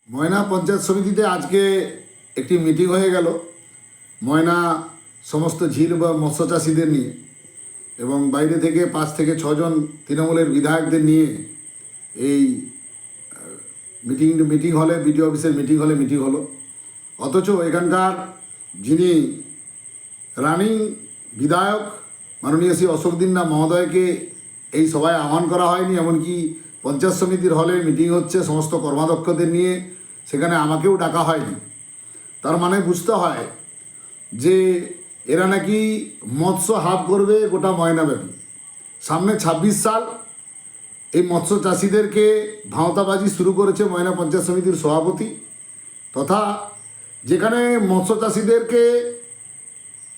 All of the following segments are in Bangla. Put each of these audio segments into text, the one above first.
ময়না পঞ্চায়েত সমিতিতে আজকে একটি মিটিং হয়ে গেল ময়না সমস্ত ঝিল বা মৎস্য চাষিদের নিয়ে এবং বাইরে থেকে 5 থেকে 6 জন তৃণমূলের বিধায়কদের নিয়ে এই মিটিং হলে বিডিও অফিসের মিটিং হলো। অথচ এখানকার যিনি রানিং বিধায়ক মাননীয় শ্রী অশোক দিন্না মহোদয়কে এই সভায় আহ্বান করা হয়নি। এমনকি পঞ্চায়েত সমিতির হলে মিটিং হচ্ছে সমস্ত কর্মাধ্যক্ষদের নিয়ে, সেখানে আমাকেও ডাকা হয়নি। তার মানে বুঝতে হয় যে এরা নাকি মৎস্য হাব করবে গোটা ময়নাব্যাপী। সামনে 26 সাল, এই মৎস্য চাষিদেরকে ভাঁওতাবাজি শুরু করেছে ময়না পঞ্চায়েত সমিতির সভাপতি, তথা যেখানে মৎস্য চাষিদেরকে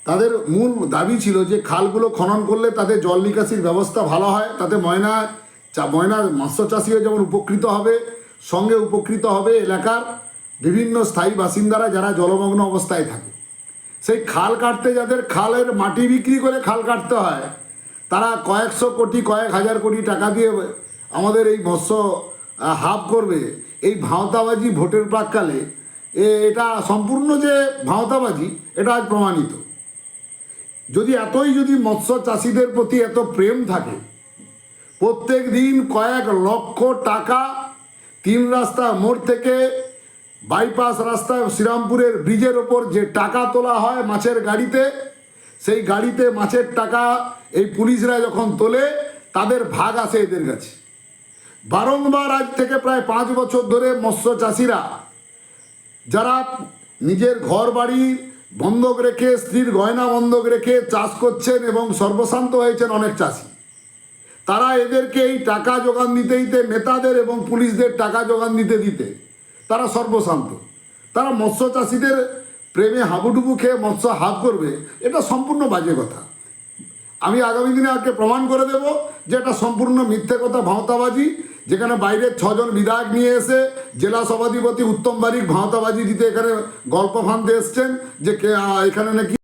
তাদের মূল দাবি ছিল যে খালগুলো খনন করলে তাদের জল নিকাশির ব্যবস্থা ভালো হয়, তাতে ময়নার মৎস্য চাষিও যেমন উপকৃত হবে, সঙ্গে উপকৃত হবে এলাকার বিভিন্ন স্থায়ী বাসিন্দারা যারা জলমগ্ন অবস্থায় থাকে। সেই খাল কাটতে যাদের খালের মাটি বিক্রি করে খাল কাটতে হয়, তারা কয়েকশো কোটি কয়েক হাজার কোটি টাকা দিয়ে আমাদের এই মৎস্য হাব করবে। এই ভাঁওতাবাজি ভোটের প্রাককালে এটা সম্পূর্ণ যে ভাঁওতাবাজি এটা আজ প্রমাণিত। যদি মৎস্য চাষিদের প্রতি এত প্রেম থাকে, প্রত্যেক দিন কয়েক লক্ষ টাকা 3 রাস্তা মোড় থেকে বাইপাস রাস্তায় শ্রীরামপুরের ব্রিজের ওপর যে টাকা তোলা হয় মাছের গাড়িতে, সেই গাড়িতে মাছের টাকা এই পুলিশরা যখন তোলে তাদের ভাগ আসে এদের কাছে। বারংবার আজ থেকে প্রায় 5 বছর ধরে মৎস্য চাষিরা যারা নিজের ঘর বাড়ি বন্ধক রেখে, স্ত্রীর গয়না বন্ধক রেখে চাষ করছেন এবং সর্বশান্ত হয়েছেন অনেক চাষি, তারা এদেরকে এই টাকা যোগান দিতে নেতাদের এবং পুলিশদের টাকা যোগান দিতে তারা সর্বশান্ত। তারা মৎস্য চাষিদের প্রেমে হাবুডুবু খেয়ে মৎস্য হাব করবে, এটা সম্পূর্ণ বাজে কথা। আমি আগামী দিনে আজকে প্রমাণ করে দেব যে এটা সম্পূর্ণ মিথ্যে কথা, ভাঁওতাবাজি। যেখানে বাইরের 6 জন বিধায়ক নিয়ে এসে জেলা সভাধিপতি উত্তম বারিক ভাঁওতাবাজি দিতে এখানে গল্প ফানতে এসছেন যে এখানে নাকি